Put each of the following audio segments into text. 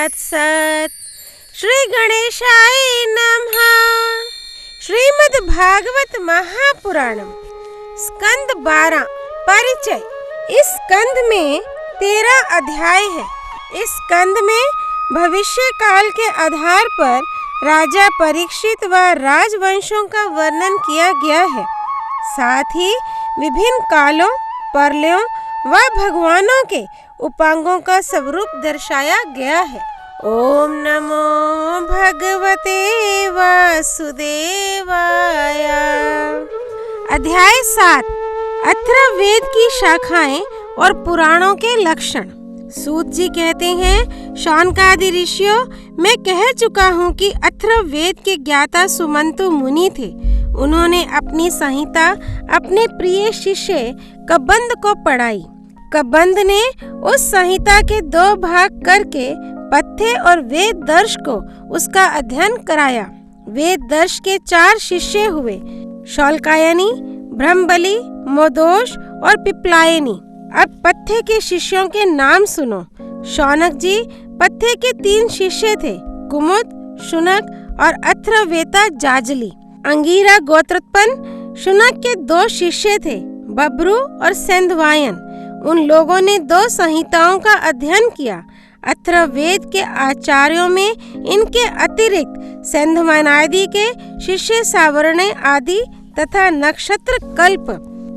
तत्सत्। श्री गणेशाय नमः। श्रीमद् भागवत महापुराणम स्कंद 12 परिचय। इस स्कंद में 13 अध्याय है। इस स्कंद में भविष्य काल के आधार पर राजा परीक्षित व राजवंशों का वर्णन किया गया है। साथ ही विभिन्न कालों, प्रलयों व भगवानों के उपांगों का स्वरूप दर्शाया गया है। ओम नमो भगवते वासुदेवाय। अध्याय 7 अथर्ववेद की शाखाएं और पुराणों के लक्षण। सूत जी कहते हैं, शौनकादि ऋषियों, मैं कह चुका हूँ कि अथर्ववेद के ज्ञाता सुमंतु मुनि थे। उन्होंने अपनी संहिता अपने प्रिय शिष्य कबंद को पढ़ाई। कबंद ने उस संहिता के 2 भाग करके पथ्य और वेद दर्श को उसका अध्ययन कराया। वेद दर्श के 4 शिष्य हुए, शौल्कायनी, ब्रह्मबली, मोदोष और पिप्लायनी। अब पथ्य के शिष्यों के नाम सुनो। शौनक जी पथ्य के 3 शिष्य थे, कुमुद, शुनक और अथर्ववेता जाजली। अंगीरा गोत्रोत्पन्न शुनक के 2 शिष्य थे, बब्रू और सेंधवायन। उन लोगों ने 2 संहिताओं का अध्ययन किया। अथर्ववेद के आचार्यों में इनके अतिरिक्त सेंधवायन आदि के शिष्य सावर्ण आदि तथा नक्षत्र कल्प,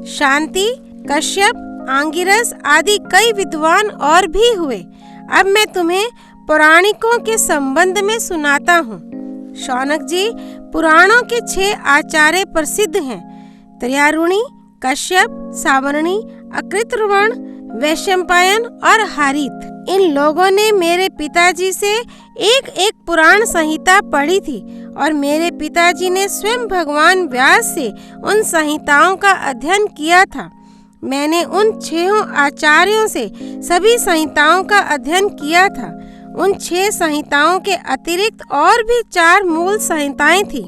शांति, कश्यप, आंगिरस आदि कई विद्वान और भी हुए। अब मैं तुम्हें पौराणिकों के संबंध में सुनाता हूँ। शौनक जी पुराणों के 6 आचार्य प्रसिद्ध हैं, त्रयारुणी, कश्यप, सावर्णी, अकृतवर्ण, वैशंपायन और हारित। इन लोगों ने मेरे पिताजी से एक पुराण संहिता पढ़ी थी और मेरे पिताजी ने स्वयं भगवान व्यास से उन संहिताओं का अध्ययन किया था। मैंने उन 6 आचार्यों से सभी संहिताओं का अध्ययन किया था। उन 6 संहिताओं के अतिरिक्त और भी 4 मूल संहिताएं थी।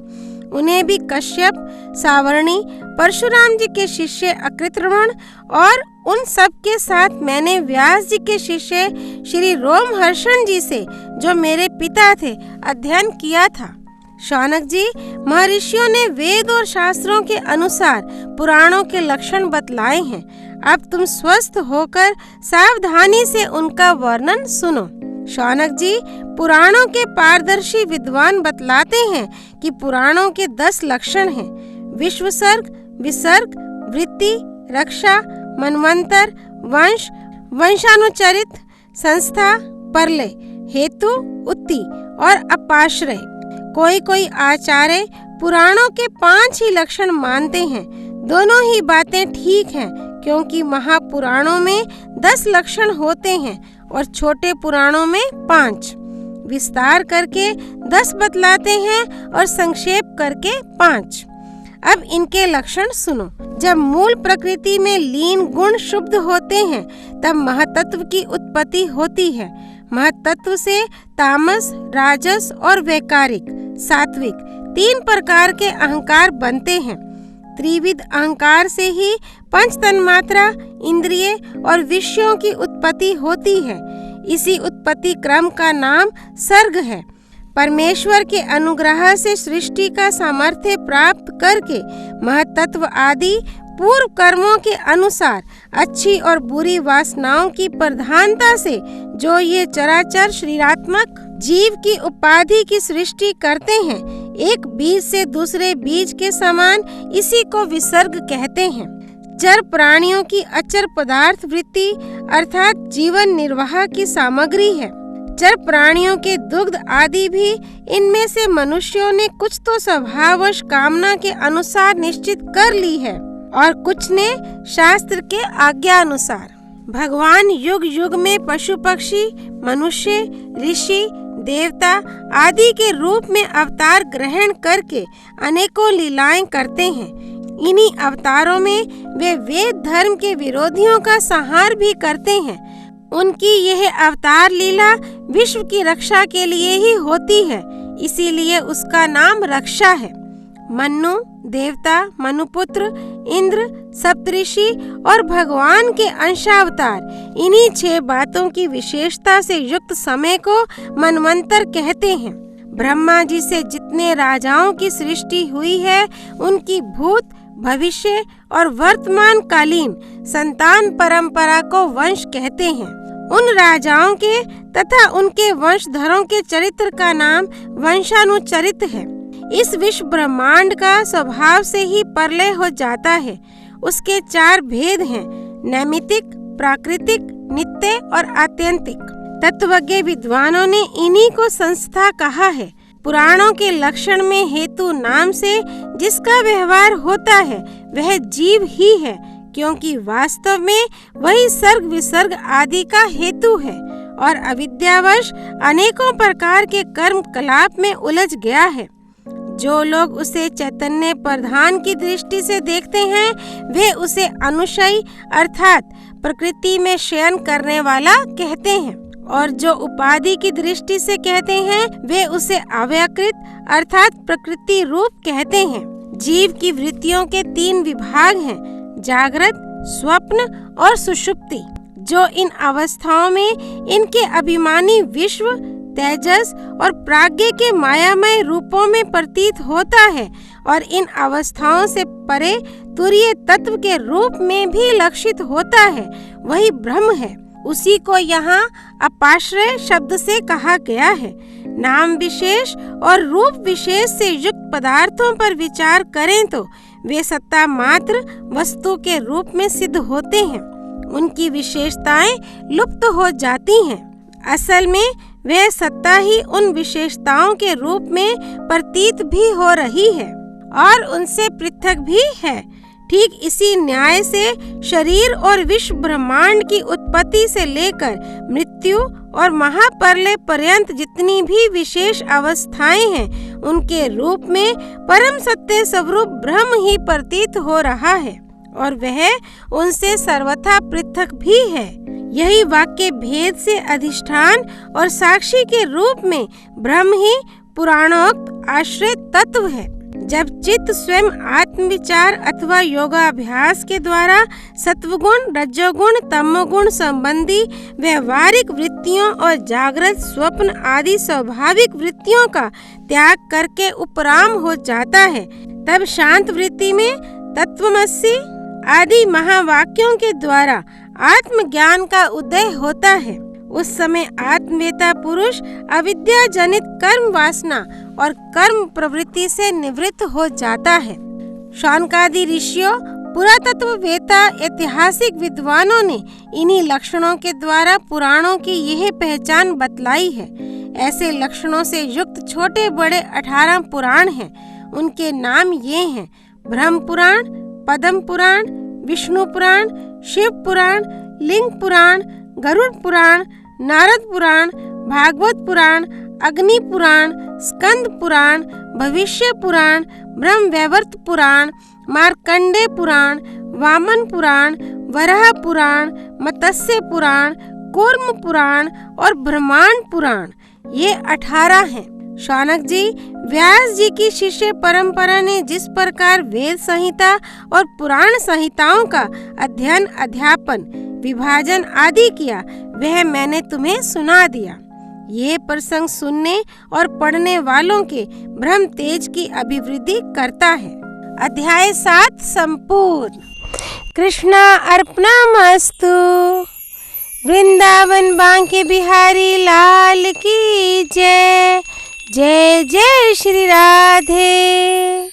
उन्हें भी कश्यप, सावर्णी, परशुराम जी के शिष्य अकृतवर्ण और उन सब के साथ मैंने व्यास जी के शिष्य श्री रोमहर्षण जी से, जो मेरे पिता थे, अध्ययन किया था। शौनक जी महर्षियों ने वेद और शास्त्रों के अनुसार पुराणों के लक्षण बतलाए हैं। अब तुम स्वस्थ होकर सावधानी से उनका वर्णन सुनो। शौनक जी पुराणों के पारदर्शी विद्वान बतलाते हैं कि पुराणों के 10 लक्षण हैं: विश्वसर्ग, विसर्ग, वृत्ति, रक्षा, मनवंतर, वंश, वंशानुचरित, संस्था, प्रलय, हेतु, उत्ति और अपाश्रय। कोई आचार्य पुराणों के 5 ही लक्षण मानते हैं। दोनों ही बातें ठीक हैं, क्योंकि महापुराणों में 10 लक्षण होते हैं और छोटे पुराणों में 5। विस्तार करके 10 बतलाते हैं और संक्षेप करके 5। अब इनके लक्षण सुनो। जब मूल प्रकृति में लीन गुण शुद्ध होते हैं, तब महतत्व की उत्पत्ति होती है। महतत्व से तामस, राजस और वैकारिक, सात्विक 3 प्रकार के अहंकार बनते हैं। त्रिविध अहंकार से ही 5 तन्मात्रा, इंद्रिय और विषयों की उत्पत्ति होती है। इसी उत्पत्ति क्रम का नाम सर्ग है। परमेश्वर के अनुग्रह से सृष्टि का सामर्थ्य प्राप्त करके महतत्व आदि पूर्व कर्मों के अनुसार अच्छी और बुरी वासनाओं की प्रधानता से जो ये चराचर शरीरात्मक जीव की उपाधि की सृष्टि करते हैं, एक बीज से दूसरे बीज के समान, इसी को विसर्ग कहते हैं। जड़ प्राणियों की अचर पदार्थ वृत्ति अर्थात जीवन निर्वाह की सामग्री है। जड़ प्राणियों के दुग्ध आदि भी इनमें से मनुष्यों ने कुछ तो स्वभाववश कामना के अनुसार निश्चित कर ली है और कुछ ने शास्त्र के आज्ञा अनुसार। भगवान युग युग में पशु पक्षी, मनुष्य, ऋषि, देवता आदि के रूप में अवतार ग्रहण करके अनेकों लीलाएं करते हैं। इन्हीं अवतारों में वे वेद धर्म के विरोधियों का संहार भी करते हैं। उनकी यह अवतार लीला विश्व की रक्षा के लिए ही होती है, इसीलिए उसका नाम रक्षा है। मनु, देवता, मनुपुत्र इंद्र, सप्तऋषि और भगवान के अंशावतार, इन्हीं 6 बातों की विशेषता से युक्त समय को मनवंतर कहते हैं। ब्रह्मा जी से जितने राजाओं की सृष्टि हुई है, उनकी भूत, भविष्य और वर्तमान कालीन संतान परंपरा को वंश कहते हैं। उन राजाओं के तथा उनके वंशधरों के चरित्र का नाम वंशानुचरित है। इस विश्व ब्रह्मांड का स्वभाव से ही प्रलय हो जाता है। उसके 4 भेद हैं: नैमितिक, प्राकृतिक, नित्य और आत्यंतिक। तत्वज्ञ विद्वानों ने इन्हीं को संस्था कहा है। पुराणों के लक्षण में हेतु नाम से जिसका व्यवहार होता है वह जीव ही है, क्योंकि वास्तव में वही सर्ग विसर्ग आदि का हेतु है और अविद्यावश अनेकों प्रकार के कर्म कलाप में उलझ गया है। जो लोग उसे चैतन्य प्रधान की दृष्टि से देखते हैं, वे उसे अनुशयी अर्थात प्रकृति में शयन करने वाला कहते हैं, और जो उपाधि की दृष्टि से कहते हैं, वे उसे अव्यकृत अर्थात प्रकृति रूप कहते हैं। जीव की वृत्तियों के 3 विभाग हैं: जागृत, स्वप्न और सुषुप्ति। जो इन अवस्थाओं में इनके अभिमानी विश्व, तेजस और प्राज्ञ के मायामय रूपों में प्रतीत होता है और इन अवस्थाओं से परे तुरीय तत्व के रूप में भी लक्षित होता है, वही ब्रह्म है। उसी को यहाँ अपाश्रय शब्द से कहा गया है। नाम विशेष और रूप विशेष से युक्त पदार्थों पर विचार करें तो वे सत्ता मात्र वस्तु के रूप में सिद्ध होते हैं। उनकी विशेषताएं लुप्त हो जाती हैं। असल में वह सत्ता ही उन विशेषताओं के रूप में प्रतीत भी हो रही है और उनसे पृथक भी है। ठीक इसी न्याय से शरीर और विश्व ब्रह्मांड की उत्पत्ति से लेकर मृत्यु और महाप्रलय पर्यंत जितनी भी विशेष अवस्थाएं हैं, उनके रूप में परम सत्य स्वरूप ब्रह्म ही प्रतीत हो रहा है और वह उनसे सर्वथा पृथक भी है। यही वाक्य भेद से अधिष्ठान और साक्षी के रूप में ब्रह्म ही पुराणोक्त आश्रय तत्व है। जब चित्त स्वयं आत्मविचार अथवा योगाभ्यास के द्वारा सत्वगुण, रजोगुण, तमोगुण संबंधी व्यवहारिक वृत्तियों और जागृत, स्वप्न आदि स्वाभाविक वृत्तियों का त्याग करके उपराम हो जाता है, तब शांत वृत्ति में तत्वमसि आदि महावाक्यों के द्वारा आत्मज्ञान का उदय होता है। उस समय आत्मवेता पुरुष अविद्या जनित कर्म वासना और कर्म प्रवृत्ति से निवृत्त हो जाता है। शौनकादि ऋषियों, पुरातत्ववेता, ऐतिहासिक विद्वानों ने इन्हीं लक्षणों के द्वारा पुराणों की यह पहचान बतलाई है। ऐसे लक्षणों से युक्त छोटे बड़े 18 पुराण हैं। उनके नाम ये हैं: ब्रह्म पुराण, पद्म पुराण, विष्णु पुराण, शिव पुराण, लिंग पुराण, गरुड़ पुराण, नारद पुराण, भागवत पुराण, अग्नि पुराण, स्कंद पुराण, भविष्य पुराण, ब्रह्म वैवर्त पुराण, मार्कंडे पुराण, वामन पुराण, वराह पुराण, मत्स्य पुराण, कूर्म पुराण और ब्रह्मांड पुराण। ये 18 हैं। शौनक जी, व्यास जी की शिष्य परंपरा ने जिस प्रकार वेद संहिता और पुराण संहिताओं का अध्ययन, अध्यापन, विभाजन आदि किया, वह मैंने तुम्हें सुना दिया। ये प्रसंग सुनने और पढ़ने वालों के ब्रह्म तेज की अभिवृद्धि करता है। अध्याय 7 संपूर्ण। कृष्णा अर्पणमस्तु। वृंदावन बांके बिहारी लाल की जय। जय जय श्री राधे।